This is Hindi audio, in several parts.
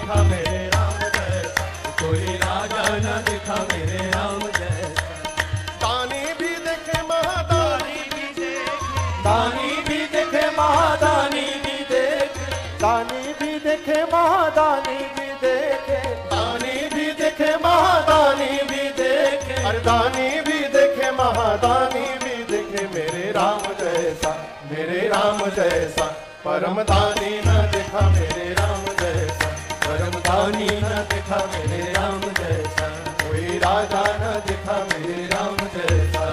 दिखा मेरे राम जैसा, कोई राजा न दिखा मेरे राम जैसा। दानी भी देखे महादानी भी देखे, दानी भी देखे महादानी भी देखे, दानी भी देखे महादानी भी देखे, दानी भी देखे महादानी भी देखे, अरे दानी भी देखे महादानी भी देखे मेरे राम जैसा, मेरे राम जैसा परम दानी न दिखा मेरे राम जैसा, परम दानी न दिखा मेरे राम जैसा, कोई राजा न दिखा मेरे राम जैसा।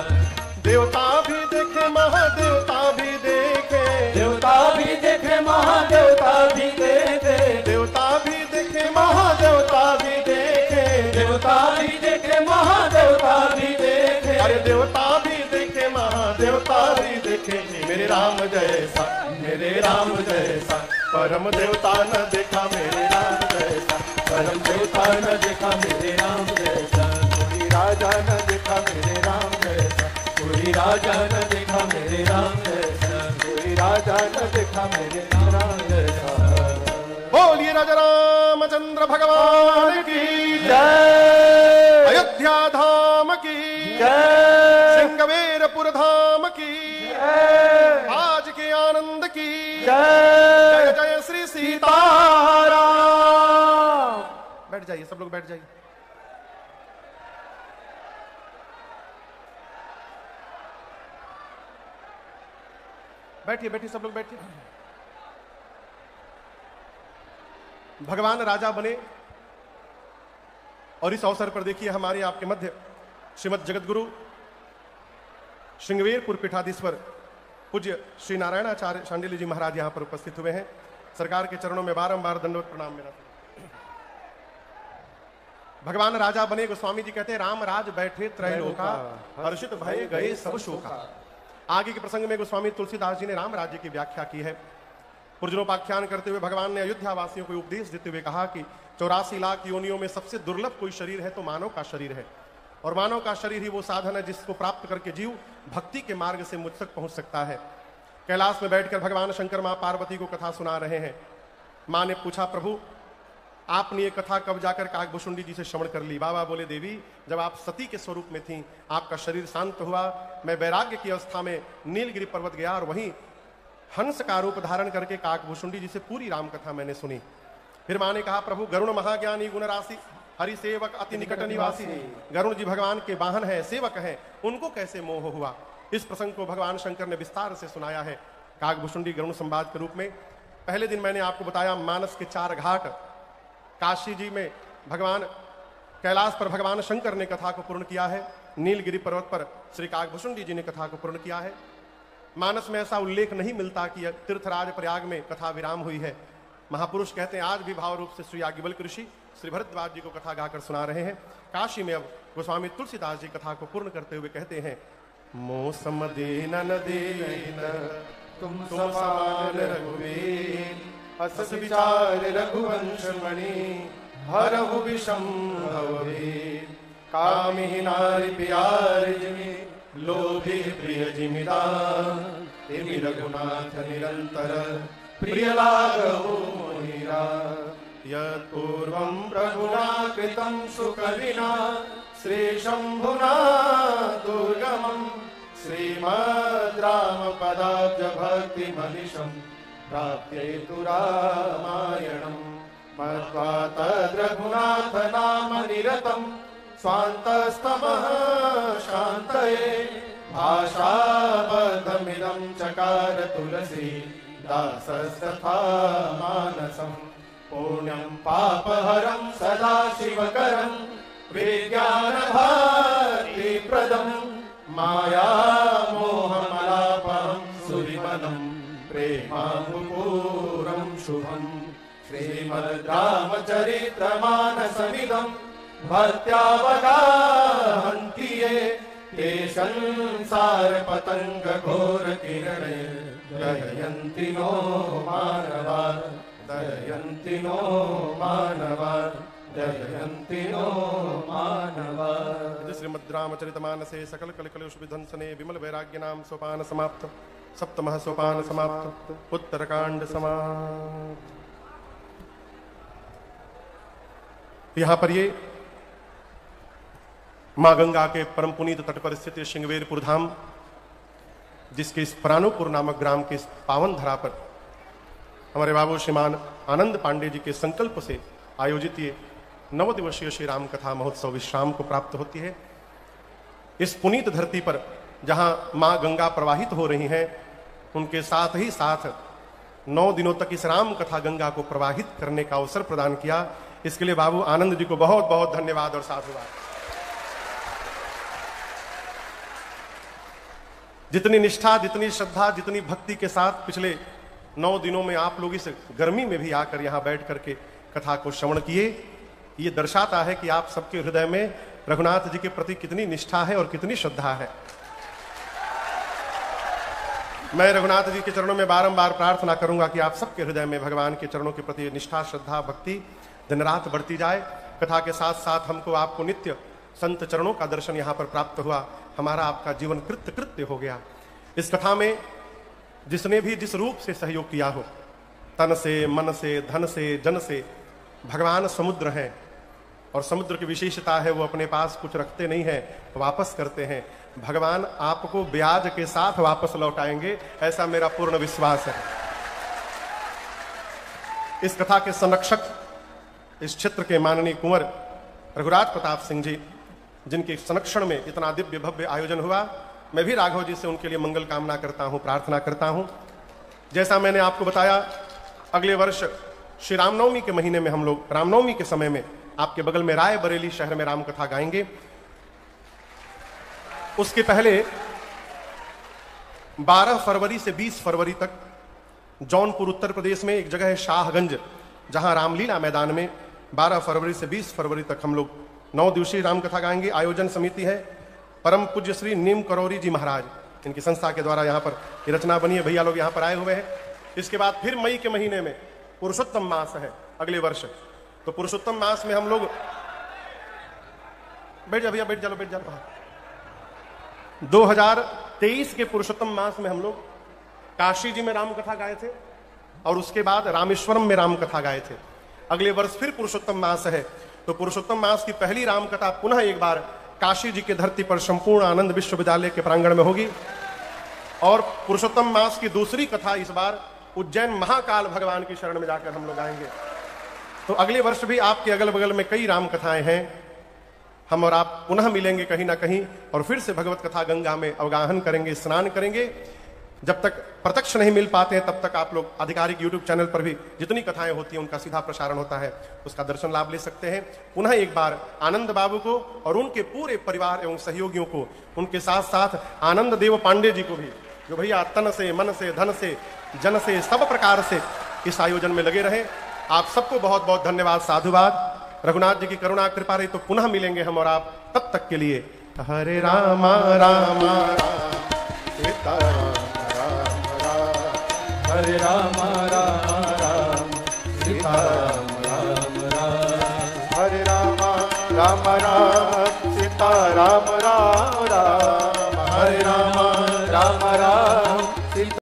देवता भी देखे महादेवता भी देखे, देवता भी देखे महादेवता भी देखे, देवता भी देखे महादेवता भी देखे, देवता भी देखे महादेवता भी देखे, अरे देवता भी देखे महादेवता भी देखे मेरे राम जैसा, मेरे राम जैसा परम देवता न देखा मेरे राम जैसा, परम देवता न देखा मेरे राम जैसा, कोई राजा न देखा मेरे राम जैसा, कोई राजा न देखा मेरे राम जैसा, कोई राजा न देखा मेरे राम जैसा। बोलिए राजा रामचंद्र भगवान की जय, अयोध्या धाम की जय, सिंगवेरपुर धाम की जय, आज के आनंद की जय जय जय श्री सीता। सीताराम। बैठ जाइए, सब लोग बैठ जाइए। बैठिए बैठिए, सब लोग बैठिए। भगवान राजा बने और इस अवसर पर देखिए हमारे आपके मध्य श्रीमद जगतगुरु श्रृंगवेरपुर पीठाधीश्वर पूज्य श्री नारायणाचार्य शांडिल्य जी महाराज यहां पर उपस्थित हुए हैं। सरकार के चरणों में बारंबार दंडवत प्रणाम मेरा। भगवान राजा बने, गोस्वामी जी कहते हैं राम राज बैठे त्रैलोका, हर्षित भय गए सब शोका। आगे के प्रसंग में गोस्वामी तुलसीदास जी ने राम राज्य की व्याख्या की है। पुरजनोपाख्यान करते हुए भगवान ने अयोध्या वासियों को उपदेश देते हुए कहा कि 84 लाख योनियों में सबसे दुर्लभ कोई शरीर है तो मानव का शरीर है, और मानव का शरीर ही वो साधन है जिसको प्राप्त करके जीव भक्ति के मार्ग से मुझ तक पहुंच सकता है। कैलाश में बैठकर भगवान शंकर मां पार्वती को कथा सुना रहे हैं। मां ने पूछा, प्रभु आपने ये कथा कब जाकर काकभुशुंडी जी से श्रवण कर ली? बाबा बोले, देवी जब आप सती के स्वरूप में थी, आपका शरीर शांत हुआ, मैं वैराग्य की अवस्था में नीलगिरी पर्वत गया और वहीं हंस का रूप धारण करके काकभुशुंडी जी से पूरी राम कथा मैंने सुनी। फिर मां ने कहा, प्रभु गरुण महाज्ञानी गुण राशि, हरि सेवक अति निकट निवासी, गरुण जी भगवान के वाहन है, सेवक है, उनको कैसे मोह हुआ? इस प्रसंग को भगवान शंकर ने विस्तार से सुनाया है काकभुशुंडी गरुण संवाद के रूप में। पहले दिन मैंने आपको बताया मानस के 4 घाट, काशी जी में भगवान, कैलाश पर भगवान शंकर ने कथा को पूर्ण किया है, नीलगिरी पर्वत पर श्री काकभुशुंडी जी ने कथा को पूर्ण किया है। मानस में ऐसा उल्लेख नहीं मिलता कि तीर्थराज प्रयाग में कथा विराम हुई है। महापुरुष कहते हैं आज भी भाव रूप से श्री याज्ञवल्क्य ऋषि श्री भरद्वाज जी को कथा गाकर सुना रहे हैं। काशी में अब गोस्वामी तुलसीदास जी कथा को पूर्ण करते हुए कहते हैं, मौसम दीन न दीन तुम समान रघुवीर, अस विचार रघुवंश मणि हरहु विषम भववीर, कामिहि नारि प्यार जिमि लोभी प्रिय जिमिदार, तिमि रघुनाथ निरंतर प्रिय लागहु मोहिरा, यत्पूर्वं प्रभुना कृतं सुकविना श्रीशंभुना दुर्गमं, श्रीमद् रामपदाब्ज भक्तिमनिशं प्राप्येतु रामायणं, मत्वा तद्रघुनाथ नाम निरतं स्वान्तस्तमः शान्तये, भाषाबद्धमिदं चकार तुलसी दासस्तथा मानसं, पुण्यं पापहरं सदा शिवकरं विज्ञानभारतीप्रदं, मायामोहमलापहं सुरिमनं प्रेमाम्बुपूरं शुभं, श्रीमद् रामचरितमानसमिदं भक्त्यावगाहन्ति ये, ते संसारपतंग घोरकिरणे दहयन्ति नो मानवा, दहयन्ति नो मानवा, दहयन्ति नो मानवा। श्रीमद् रामचरितमानसे सकल कलकलुष विध्वंसने विमल वैराग्य नाम सोपान समाप्त, सप्तमः सोपान समाप्त, उत्तरकांड समाप्त। यहां पर ये मां गंगा के परम पुनीत तट पर स्थित श्रृंगवेरपुर धाम, जिसके इस प्राणुपुर नामक ग्राम के इस पावन धरा पर हमारे बाबू श्रीमान आनंद पांडे जी के संकल्प से आयोजित ये 9 दिवसीय श्री राम कथा महोत्सव विश्राम को प्राप्त होती है। इस पुनीत धरती पर जहां मां गंगा प्रवाहित हो रही हैं, उनके साथ ही साथ 9 दिनों तक इस राम कथा गंगा को प्रवाहित करने का अवसर प्रदान किया। इसके लिए बाबू आनंद जी को बहुत बहुत धन्यवाद और साधुवाद। जितनी निष्ठा, जितनी श्रद्धा, जितनी भक्ति के साथ पिछले 9 दिनों में आप लोग इस गर्मी में भी आकर यहां बैठ करके कथा को श्रवण किए, ये दर्शाता है कि आप सबके हृदय में रघुनाथ जी के प्रति कितनी निष्ठा है और कितनी श्रद्धा है। मैं रघुनाथ जी के चरणों में बारंबार प्रार्थना करूंगा कि आप सबके हृदय में भगवान के चरणों के प्रति निष्ठा, श्रद्धा, भक्ति दिन रात बढ़ती जाए। कथा के साथ साथ हमको आपको नित्य संत चरणों का दर्शन यहाँ पर प्राप्त हुआ, हमारा आपका जीवन कृत्य कृत्य हो गया। इस कथा में जिसने भी जिस रूप से सहयोग किया हो, तन से, मन से, धन से, जन से, भगवान समुद्र हैं और समुद्र की विशेषता है वो अपने पास कुछ रखते नहीं है, वापस करते हैं। भगवान आपको ब्याज के साथ वापस लौटाएंगे, ऐसा मेरा पूर्ण विश्वास है। इस कथा के संरक्षक इस क्षेत्र के माननीय कुंवर रघुराज प्रताप सिंह जी, जिनके संरक्षण में इतना दिव्य भव्य आयोजन हुआ, मैं भी राघव जी से उनके लिए मंगल कामना करता हूं, प्रार्थना करता हूं। जैसा मैंने आपको बताया, अगले वर्ष श्री रामनवमी के महीने में हम लोग रामनवमी के समय में आपके बगल में रायबरेली शहर में राम कथा गाएंगे। उसके पहले 12 फरवरी से 20 फरवरी तक जौनपुर उत्तर प्रदेश में एक जगह है शाहगंज, जहां रामलीला मैदान में 12 फरवरी से 20 फरवरी तक हम लोग 9 दिवसीय राम कथा गाएंगे। आयोजन समिति है परम पूज्य श्री नीम करौरी जी महाराज, इनकी संस्था के द्वारा यहाँ पर ये रचना बनी है। भैया लोग यहाँ पर आए हुए हैं। इसके बाद फिर मई के महीने में पुरुषोत्तम मास है अगले वर्ष, तो पुरुषोत्तम मास में हम लोग बैठ जा भैया, बैठ जाओ, बैठ जाओ। 2023 के पुरुषोत्तम मास में हम लोग काशी जी में राम कथा गाए थे और उसके बाद रामेश्वरम में राम कथा गाए थे। अगले वर्ष फिर पुरुषोत्तम मास है, तो पुरुषोत्तम मास की पहली राम कथा पुनः एक बार काशी जी की धरती पर संपूर्ण आनंद विश्वविद्यालय के प्रांगण में होगी। और पुरुषोत्तम मास की दूसरी कथा इस बार उज्जैन महाकाल भगवान की शरण में जाकर हम लोग आएंगे। तो अगले वर्ष भी आपके अगल बगल में कई राम कथाएं हैं। हम और आप पुनः मिलेंगे कहीं ना कहीं और फिर से भगवत कथा गंगा में अवगाहन करेंगे, स्नान करेंगे। जब तक प्रत्यक्ष नहीं मिल पाते हैं तब तक आप लोग आधिकारिक यूट्यूब चैनल पर भी जितनी कथाएं होती हैं उनका सीधा प्रसारण होता है, उसका दर्शन लाभ ले सकते हैं। पुनः एक बार आनंद बाबू को और उनके पूरे परिवार एवं सहयोगियों को, उनके साथ साथ आनंद देव पांडे जी को भी, जो भैया तन से, मन से, धन से, जन से, सब प्रकार से इस आयोजन में लगे रहे। आप सबको बहुत बहुत धन्यवाद, साधुवाद। रघुनाथ जी की करुणा कृपा रही तो पुनः मिलेंगे हम और आप, तब तक के लिए हरे राम राम सीता राम राम, हरे राम राम राम, सीता राम राम, हरे राम राम राम, सीता राम